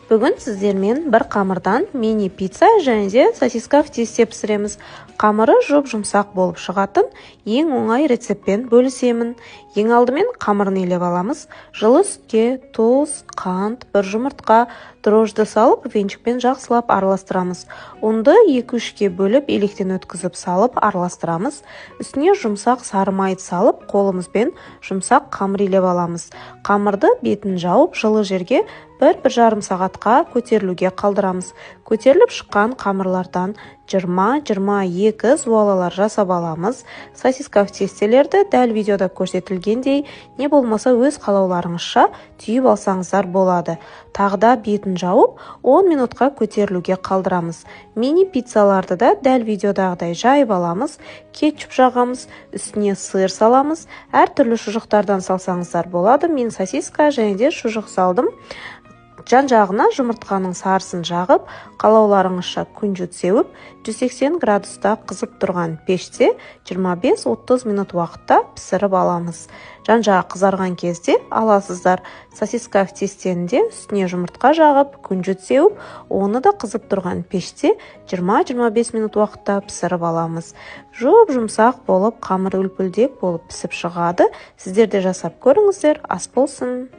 Бүгін сіздермен бір қамырдан мини пицца және де сосиска в тесте пісіреміз. Қамыры жұп-жұмсақ болып шығатын ең оңай рецептпен бөлісемін. Ең алдымен қамырын илеп аламыз. Жылы сүтке тұз, қант, бір жұмыртқа, дрожжды салып венчикпен жақсылап араластырамыз. Ұнды 2-3-ке бөліп електен өткізіп салып араластырамыз. Үстіне жұмсақ сары майды салып қолымызбен жұмсақ қамыр илеп аламыз. Қамырды бетін жауып жылы жерге 1-1,5 сағатқа көтерілуге қалдырамыз. Көтеріліп шыққан қамырлардан 20-22 зуалалар жасап аламыз. Сосиска в тестелерді дәл видеода көрсетілгендей, не болмаса өз қалауларыңызша түйіп алсаңыздар болады. Тағда бетін жауып 10 минутқа көтерілуге қалдырамыз. Мини пиццаларды да дәл видеодағыдай жайып аламыз. Кетчуп жағамыз, үстіне сыр саламыз. Әртүрлі шұжықтардан салсаңыздар болады. Мен сосиска және де шұжық салдым. Жан-жағына жұмыртқаның сарысын жағып, қалауларыңызша күнжіт сеуіп, 180 градуста қызып тұрған пеште 25-30 минут уақытта пісіріп аламыз. Жан-жағы қызарған кезде аласыздар. Сосиска в тестенде үстіне жұмыртқа жағып, күнжіт сеуіп, оны да қызып тұрған пеште 20-25 минут уақытта пісіріп аламыз. Жұп-жұмсақ болып, қамыр үлпілдек болып пісіп шығады. Сіздер де жасап көріңіздер, ас болсын.